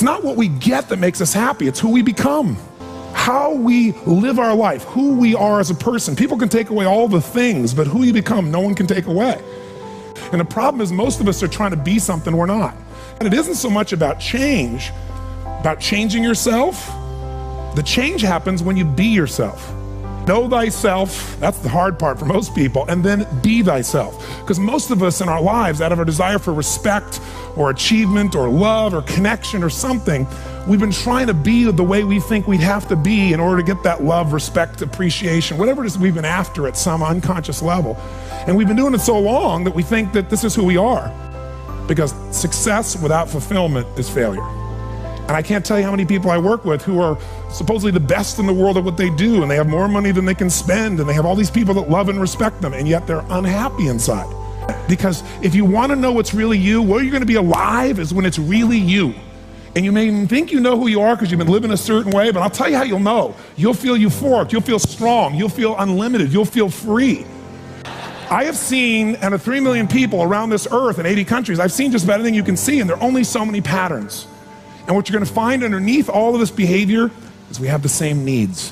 not what we get that makes us happy, it's who we become. How we live our life, who we are as a person. People can take away all the things, but who you become, no one can take away. And the problem is most of us are trying to be something we're not. And it isn't so much about change, about changing yourself. The change happens when you be yourself. Know thyself, that's the hard part for most people, and then be thyself. Because most of us in our lives, out of our desire for respect or achievement or love or connection or something, we've been trying to be the way we think we'd have to be in order to get that love, respect, appreciation, whatever it is we've been after at some unconscious level. And we've been doing it so long that we think that this is who we are. Because success without fulfillment is failure. And I can't tell you how many people I work with who are supposedly the best in the world at what they do, and they have more money than they can spend, and they have all these people that love and respect them, and yet they're unhappy inside. Because if you want to know what's really you, where you're going to be alive is when it's really you. And you may even think you know who you are because you've been living a certain way, but I'll tell you how you'll know. You'll feel euphoric, you'll feel strong, you'll feel unlimited, you'll feel free. I have seen, out of 3 million people around this earth in 80 countries, I've seen just about anything you can see, and there are only so many patterns. And what you're going to find underneath all of this behavior is we have the same needs.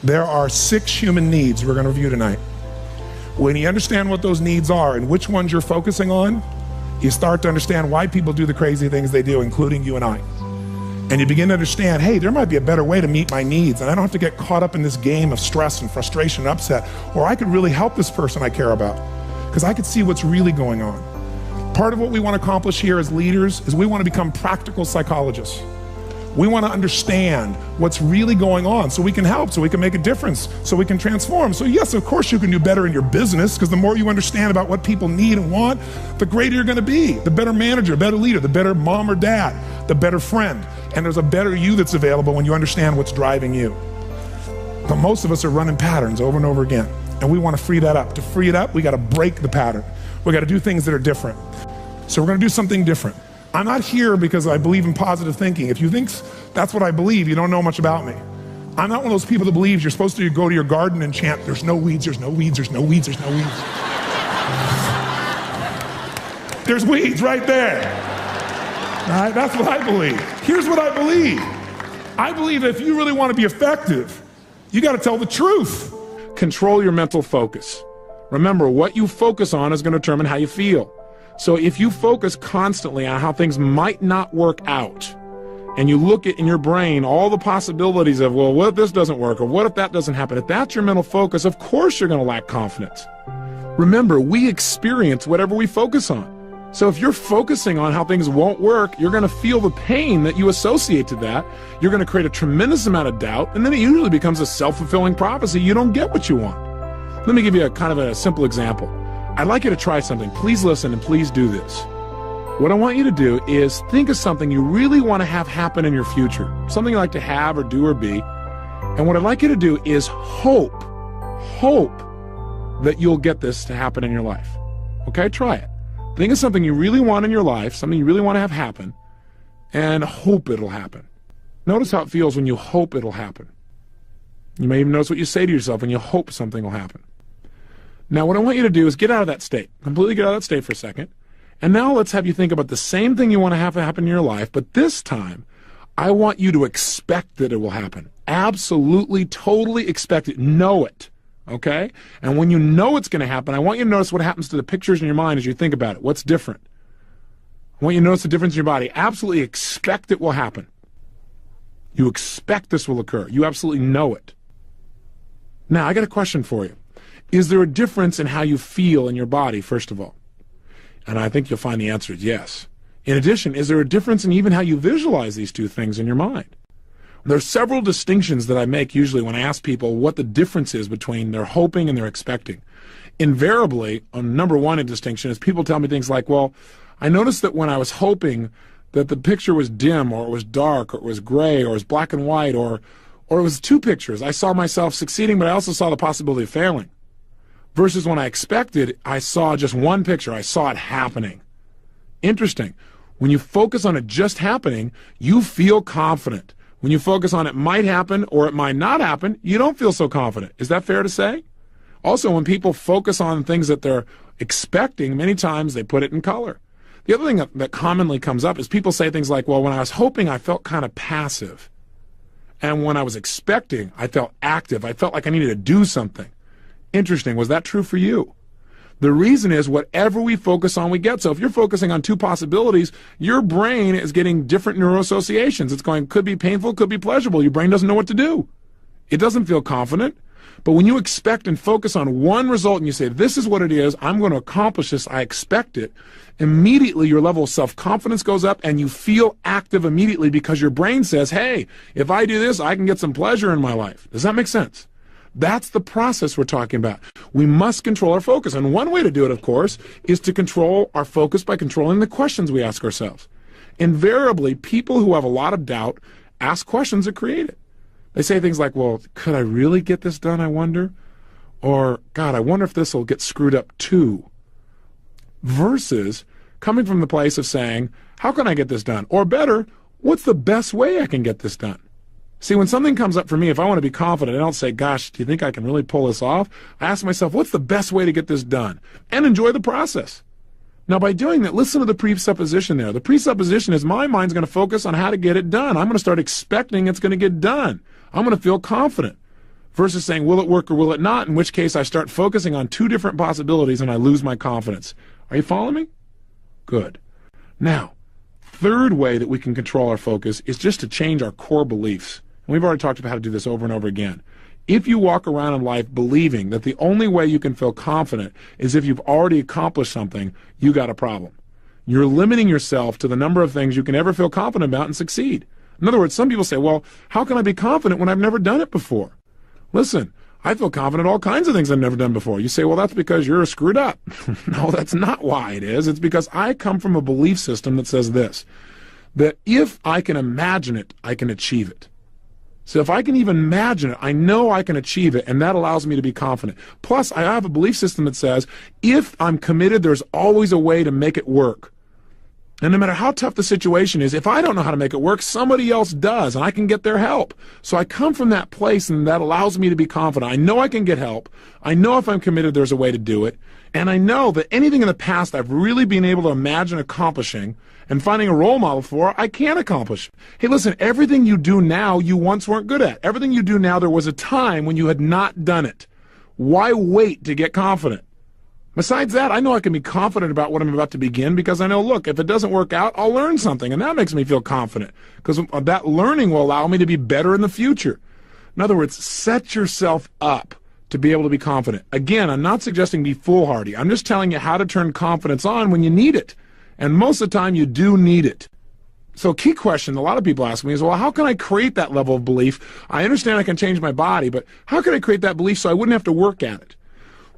There are 6 human needs we're going to review tonight. When you understand what those needs are and which ones you're focusing on, you start to understand why people do the crazy things they do, including you and I. And you begin to understand, hey, there might be a better way to meet my needs, and I don't have to get caught up in this game of stress and frustration and upset, or I could really help this person I care about, because I could see what's really going on. Part of what we want to accomplish here as leaders is we want to become practical psychologists. We want to understand what's really going on so we can help, so we can make a difference, so we can transform. So yes, of course you can do better in your business, because the more you understand about what people need and want, the greater you're going to be. The better manager, better leader, the better mom or dad, the better friend. And there's a better you that's available when you understand what's driving you. But most of us are running patterns over and over again. And we want to free that up. To free it up, we got to break the pattern. We got to do things that are different. So we're going to do something different. I'm not here because I believe in positive thinking. If you think that's what I believe, you don't know much about me. I'm not one of those people that believes you're supposed to go to your garden and chant, there's no weeds, there's no weeds, there's no weeds, there's no weeds. There's weeds right there. All right, that's what I believe. Here's what I believe. I believe that if you really want to be effective, you got to tell the truth. Control your mental focus. Remember, what you focus on is going to determine how you feel. So if you focus constantly on how things might not work out, and you look at in your brain all the possibilities of, well, what if this doesn't work, or what if that doesn't happen, if that's your mental focus, of course you're going to lack confidence. Remember, we experience whatever we focus on. So if you're focusing on how things won't work, you're going to feel the pain that you associate to that. You're going to create a tremendous amount of doubt, and then it usually becomes a self-fulfilling prophecy. You don't get what you want. Let me give you a kind of a simple example. I'd like you to try something. Please listen and please do this. What I want you to do is think of something you really want to have happen in your future, something you like to have or do or be. And what I'd like you to do is hope that you'll get this to happen in your life. Okay, try it. Think of something you really want in your life, something you really want to have happen, and hope it'll happen. Notice how it feels when you hope it'll happen. You may even notice what you say to yourself when you hope something will happen. Now, what I want you to do is get out of that state. Completely get out of that state for a second. And now let's have you think about the same thing you want to have happen in your life, but this time, I want you to expect that it will happen. Absolutely, totally expect it. Know it. Okay? And when you know it's going to happen, I want you to notice what happens to the pictures in your mind as you think about it. What's different? I want you to notice the difference in your body. Absolutely expect it will happen. You expect this will occur. You absolutely know it. Now, I got a question for you. Is there a difference in how you feel in your body, first of all? And I think you'll find the answer is yes. In addition, is there a difference in even how you visualize these two things in your mind? There are several distinctions that I make usually when I ask people what the difference is between their hoping and their expecting. Invariably, number one distinction is people tell me things like, well, I noticed that when I was hoping that the picture was dim, or it was dark, or it was gray, or it was black and white, or it was two pictures. I saw myself succeeding, but I also saw the possibility of failing. Versus when I expected, I saw just one picture. I saw it happening. Interesting. When you focus on it just happening, you feel confident. When you focus on it might happen or it might not happen, you don't feel so confident. Is that fair to say? Also, when people focus on things that they're expecting, many times they put it in color. The other thing that commonly comes up is people say things like, well, when I was hoping, I felt kind of passive. And when I was expecting, I felt active. I felt like I needed to do something. Interesting. Was that true for you? The reason is whatever we focus on, we get. So if you're focusing on two possibilities, your brain is getting different neuroassociations. It's going, could be painful, could be pleasurable. Your brain doesn't know what to do. It doesn't feel confident. But when you expect and focus on one result and you say, this is what it is, I'm going to accomplish this, I expect it, immediately your level of self-confidence goes up and you feel active immediately because your brain says, hey, if I do this, I can get some pleasure in my life. Does that make sense? That's the process we're talking about. We must control our focus. And one way to do it, of course, is to control our focus by controlling the questions we ask ourselves. Invariably, people who have a lot of doubt ask questions that create it. They say things like, well, could I really get this done, I wonder? Or, God, I wonder if this will get screwed up too. Versus coming from the place of saying, how can I get this done? Or better, what's the best way I can get this done? See, when something comes up for me, if I want to be confident, I don't say, gosh, do you think I can really pull this off? I ask myself, what's the best way to get this done? And enjoy the process. Now, by doing that, listen to the presupposition there. The presupposition is my mind's going to focus on how to get it done. I'm going to start expecting it's going to get done. I'm going to feel confident. Versus saying, will it work or will it not? In which case, I start focusing on two different possibilities and I lose my confidence. Are you following me? Good. Now, third way that we can control our focus is just to change our core beliefs. And we've already talked about how to do this over and over again. If you walk around in life believing that the only way you can feel confident is if you've already accomplished something, you got a problem. You're limiting yourself to the number of things you can ever feel confident about and succeed. In other words, some people say, well, how can I be confident when I've never done it before? Listen, I feel confident in all kinds of things I've never done before. You say, well, that's because you're screwed up. No, that's not why it is. It's because I come from a belief system that says this, that if I can imagine it, I can achieve it. So if I can even imagine it, I know I can achieve it, and that allows me to be confident. Plus, I have a belief system that says, if I'm committed, there's always a way to make it work. And no matter how tough the situation is, if I don't know how to make it work, somebody else does, and I can get their help. So I come from that place, and that allows me to be confident. I know I can get help. I know if I'm committed, there's a way to do it. And I know that anything in the past I've really been able to imagine accomplishing and finding a role model for, I can accomplish. Hey, listen, everything you do now, you once weren't good at. Everything you do now, there was a time when you had not done it. Why wait to get confident? Besides that, I know I can be confident about what I'm about to begin because I know, look, if it doesn't work out, I'll learn something, and that makes me feel confident because that learning will allow me to be better in the future. In other words, set yourself up to be able to be confident. Again, I'm not suggesting be foolhardy. I'm just telling you how to turn confidence on when you need it. And most of the time, you do need it. So a key question a lot of people ask me is, well, how can I create that level of belief? I understand I can change my body, but how can I create that belief so I wouldn't have to work at it?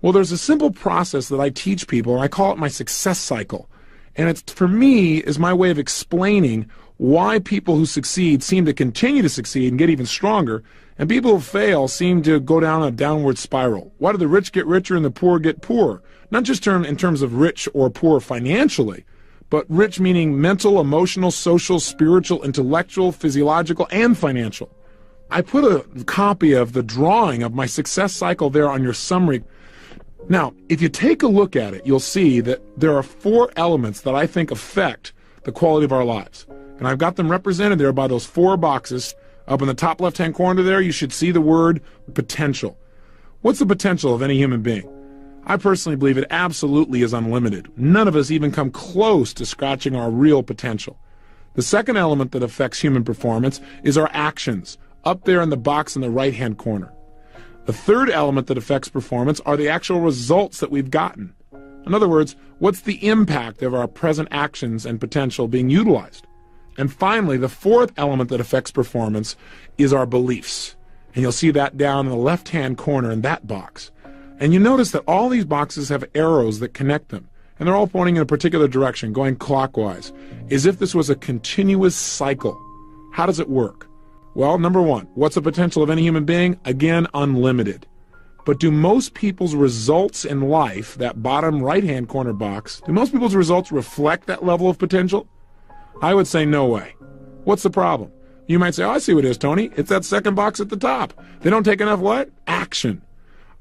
Well, there's a simple process that I teach people, and I call it my success cycle. And it's, for me, is my way of explaining why people who succeed seem to continue to succeed and get even stronger, and people who fail seem to go down a downward spiral. Why do the rich get richer and the poor get poorer? Not just in terms of rich or poor financially, but rich meaning mental, emotional, social, spiritual, intellectual, physiological, and financial. I put a copy of the drawing of my success cycle there on your summary. Now, if you take a look at it, you'll see that there are 4 elements that I think affect the quality of our lives. And I've got them represented there by those 4 boxes. Up in the top left-hand corner there, you should see the word potential. What's the potential of any human being? I personally believe it absolutely is unlimited. None of us even come close to scratching our real potential. The second element that affects human performance is our actions, up there in the box in the right-hand corner. The third element that affects performance are the actual results that we've gotten. In other words, what's the impact of our present actions and potential being utilized? And finally, the fourth element that affects performance is our beliefs. And you'll see that down in the left-hand corner in that box. And you notice that all these boxes have arrows that connect them. And they're all pointing in a particular direction, going clockwise, as if this was a continuous cycle. How does it work? Well, number one, what's the potential of any human being? Again, unlimited. But do most people's results in life, that bottom right-hand corner box, do most people's results reflect that level of potential? I would say no way. What's the problem? You might say, oh, I see what it is, Tony. It's that second box at the top. They don't take enough what? Action.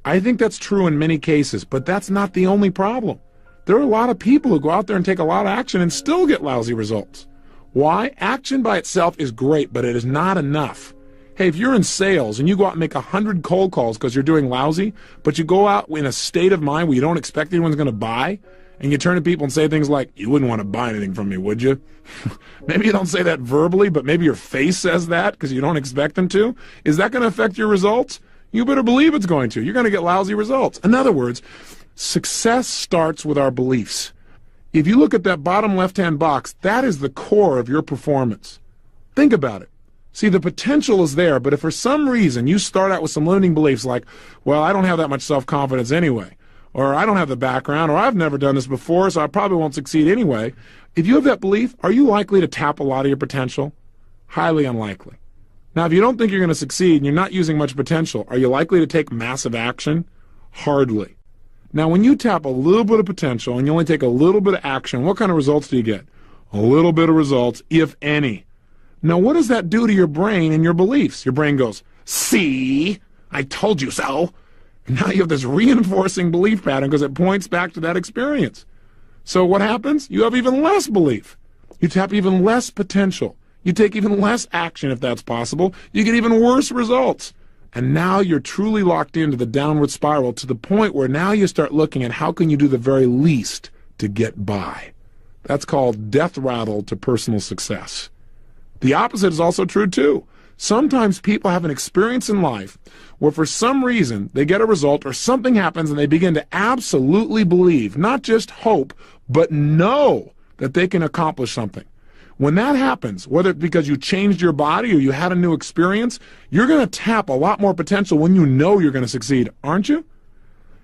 I think that's true in many cases, but that's not the only problem. There are a lot of people who go out there and take a lot of action and still get lousy results. Why? Action by itself is great, but it is not enough. Hey, if you're in sales and you go out and make 100 cold calls because you're doing lousy, but you go out in a state of mind where you don't expect anyone's going to buy, and you turn to people and say things like, you wouldn't want to buy anything from me, would you? Maybe you don't say that verbally, but maybe your face says that because you don't expect them to. Is that going to affect your results? You better believe it's going to. You're going to get lousy results. In other words, success starts with our beliefs. If you look at that bottom left-hand box, that is the core of your performance. Think about it. See, the potential is there, but if for some reason you start out with some limiting beliefs like, well, I don't have that much self-confidence anyway, or I don't have the background, or I've never done this before, so I probably won't succeed anyway. If you have that belief, are you likely to tap a lot of your potential? Highly unlikely. Now, if you don't think you're going to succeed and you're not using much potential, are you likely to take massive action? Hardly. Now, when you tap a little bit of potential and you only take a little bit of action, what kind of results do you get? A little bit of results, if any. Now, what does that do to your brain and your beliefs? Your brain goes, see, I told you so. And now you have this reinforcing belief pattern because it points back to that experience. So what happens? You have even less belief. You tap even less potential. You take even less action if that's possible. You get even worse results. And now you're truly locked into the downward spiral to the point where now you start looking at how can you do the very least to get by. That's called death rattle to personal success. The opposite is also true too. Sometimes people have an experience in life where for some reason they get a result or something happens and they begin to absolutely believe, not just hope, but know that they can accomplish something. When that happens, whether it's because you changed your body or you had a new experience, you're going to tap a lot more potential when you know you're going to succeed, aren't you?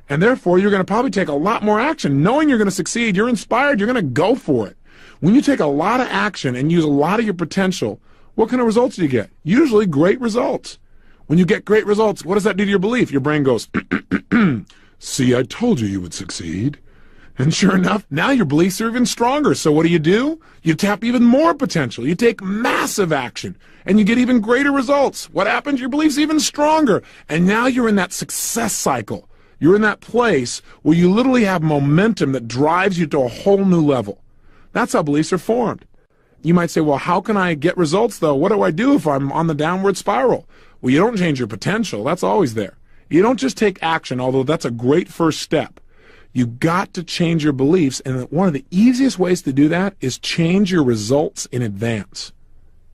And therefore, you're going to probably take a lot more action. Knowing you're going to succeed, you're inspired, you're going to go for it. When you take a lot of action and use a lot of your potential, what kind of results do you get? Usually great results. When you get great results, what does that do to your belief? Your brain goes, see, I told you you would succeed. And sure enough, now your beliefs are even stronger. So what do? You tap even more potential. You take massive action, and you get even greater results. What happens? Your beliefs even stronger. And now you're in that success cycle. You're in that place where you literally have momentum that drives you to a whole new level. That's how beliefs are formed. You might say, well, how can I get results, though? What do I do if I'm on the downward spiral? Well, you don't change your potential. That's always there. You don't just take action, although that's a great first step. You got to change your beliefs, and one of the easiest ways to do that is change your results in advance.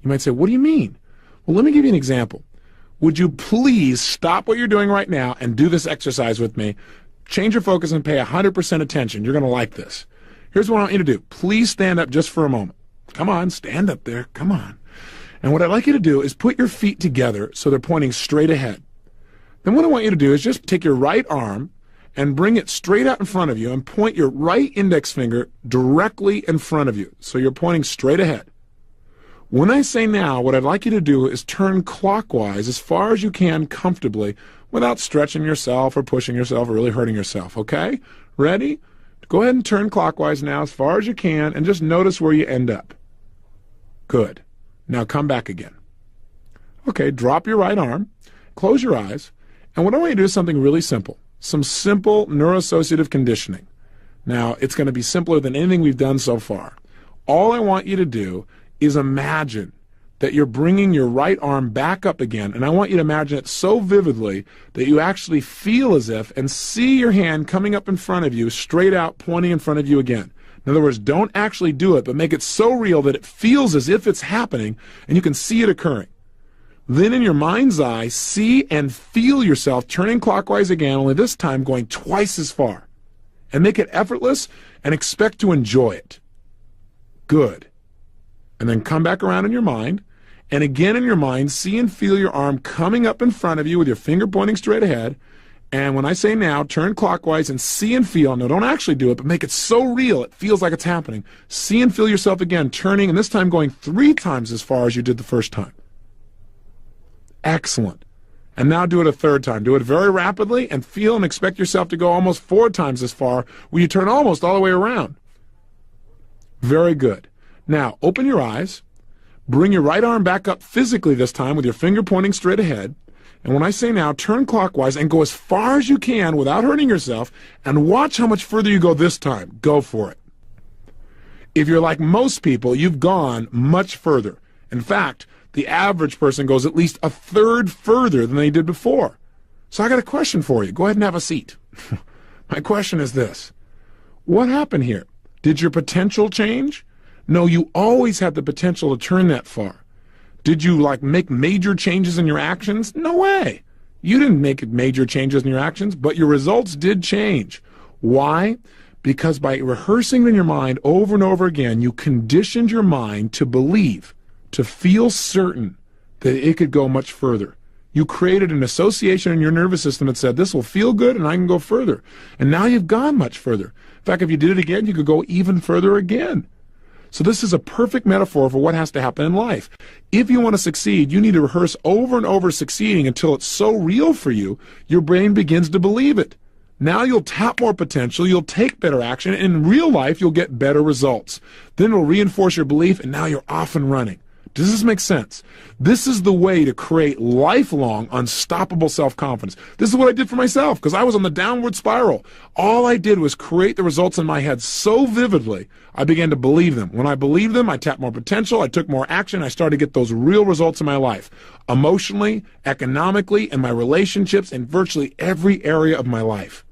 You might say, what do you mean? Well, let me give you an example. Would you please stop what you're doing right now and do this exercise with me? Change your focus and pay 100% attention. You're going to like this. Here's what I want you to do. Please stand up just for a moment. Come on, stand up there. Come on. And what I'd like you to do is put your feet together so they're pointing straight ahead. Then what I want you to do is just take your right arm and bring it straight out in front of you and point your right index finger directly in front of you. So you're pointing straight ahead. When I say now, what I'd like you to do is turn clockwise as far as you can comfortably without stretching yourself or pushing yourself or really hurting yourself, okay? Ready? Go ahead and turn clockwise now as far as you can and just notice where you end up. Good. Now come back again. Okay, drop your right arm, close your eyes, and what I want you to do is something really simple. Some simple neuroassociative conditioning. Now, it's going to be simpler than anything we've done so far. All I want you to do is imagine that you're bringing your right arm back up again, and I want you to imagine it so vividly that you actually feel as if and see your hand coming up in front of you, straight out, pointing in front of you again. In other words, don't actually do it, but make it so real that it feels as if it's happening, and you can see it occurring. Then in your mind's eye, see and feel yourself turning clockwise again, only this time going twice as far. And make it effortless and expect to enjoy it. Good. And then come back around in your mind, and again in your mind, see and feel your arm coming up in front of you with your finger pointing straight ahead. And when I say now, turn clockwise and see and feel. No, don't actually do it, but make it so real it feels like it's happening. See and feel yourself again turning, and this time going 3 times as far as you did the first time. Excellent. And now do it a 3rd time. Do it very rapidly and feel and expect yourself to go almost 4 times as far where you turn almost all the way around. Very good. Now, open your eyes. Bring your right arm back up physically this time with your finger pointing straight ahead. And when I say now, turn clockwise and go as far as you can without hurting yourself, and watch how much further you go this time. Go for it. If you're like most people, you've gone much further. In fact, the average person goes at least a third further than they did before. So I got a question for you. Go ahead and have a seat. My question is this. What happened here? Did your potential change? No, you always had the potential to turn that far. Did you make major changes in your actions? No way. You didn't make major changes in your actions, but your results did change. Why? Because by rehearsing in your mind over and over again, you conditioned your mind to believe, to feel certain that it could go much further. You created an association in your nervous system that said, this will feel good and I can go further. And now you've gone much further. In fact, if you did it again, you could go even further again. So this is a perfect metaphor for what has to happen in life. If you want to succeed, you need to rehearse over and over succeeding until it's so real for you, your brain begins to believe it. Now you'll tap more potential, you'll take better action, and in real life you'll get better results. Then it'll reinforce your belief, and now you're off and running. Does this make sense? This is the way to create lifelong, unstoppable self-confidence. This is what I did for myself, because I was on the downward spiral. All I did was create the results in my head so vividly, I began to believe them. When I believed them, I tapped more potential, I took more action, I started to get those real results in my life. Emotionally, economically, in my relationships, in virtually every area of my life.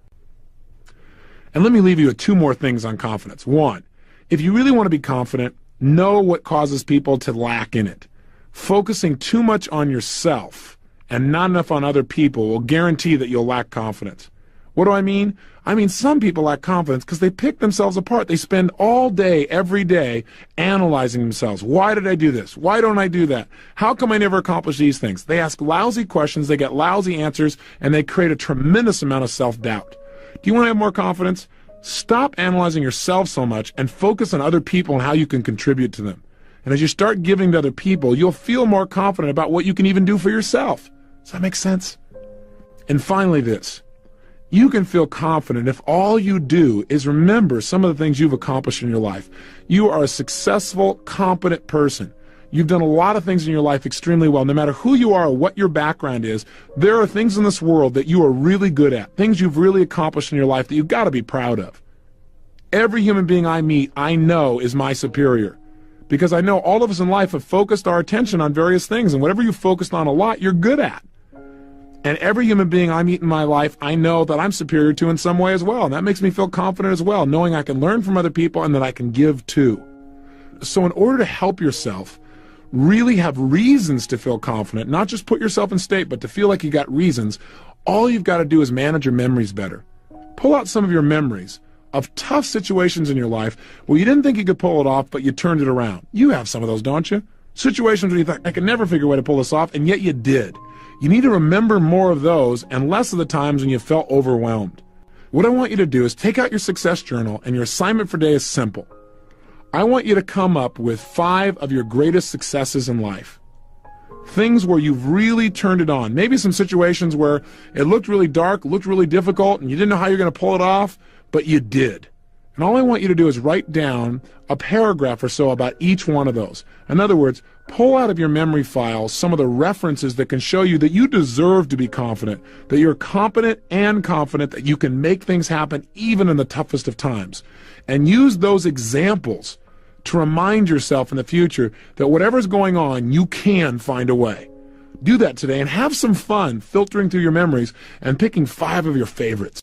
And let me leave you with two more things on confidence. One, if you really want to be confident, know what causes people to lack in it. Focusing too much on yourself and not enough on other people will guarantee that you'll lack confidence. What do I mean? I mean some people lack confidence because they pick themselves apart. They spend all day, every day, analyzing themselves. Why did I do this? Why don't I do that? How come I never accomplish these things? They ask lousy questions, they get lousy answers, and they create a tremendous amount of self-doubt. Do you want to have more confidence? Stop analyzing yourself so much and focus on other people and how you can contribute to them. And as you start giving to other people, you'll feel more confident about what you can even do for yourself. Does that make sense? And finally this, you can feel confident if all you do is remember some of the things you've accomplished in your life. You are a successful, competent person. You've done a lot of things in your life extremely well. No matter who you are or what your background is, there are things in this world that you are really good at, things you've really accomplished in your life that you've got to be proud of. Every human being I meet, I know is my superior. Because I know all of us in life have focused our attention on various things, and whatever you've focused on a lot, you're good at. And every human being I meet in my life, I know that I'm superior to in some way as well. And that makes me feel confident as well, knowing I can learn from other people and that I can give too. So in order to help yourself really have reasons to feel confident, not just put yourself in state, but to feel like you got reasons, all you've got to do is manage your memories better. Pull out some of your memories of tough situations in your life where you didn't think you could pull it off, but you turned it around. You have some of those, don't you? Situations where you thought, I could never figure a way to pull this off, and yet you did. You need to remember more of those and less of the times when you felt overwhelmed. What I want you to do is take out your success journal, and your assignment for today is simple. I want you to come up with 5 of your greatest successes in life. Things where you've really turned it on. Maybe some situations where it looked really dark, looked really difficult, and you didn't know how you're going to pull it off, but you did. And all I want you to do is write down a paragraph or so about each one of those. In other words, pull out of your memory file some of the references that can show you that you deserve to be confident, that you're competent and confident that you can make things happen even in the toughest of times. And use those examples to remind yourself in the future that whatever's going on, you can find a way. Do that today and have some fun filtering through your memories and picking 5 of your favorites.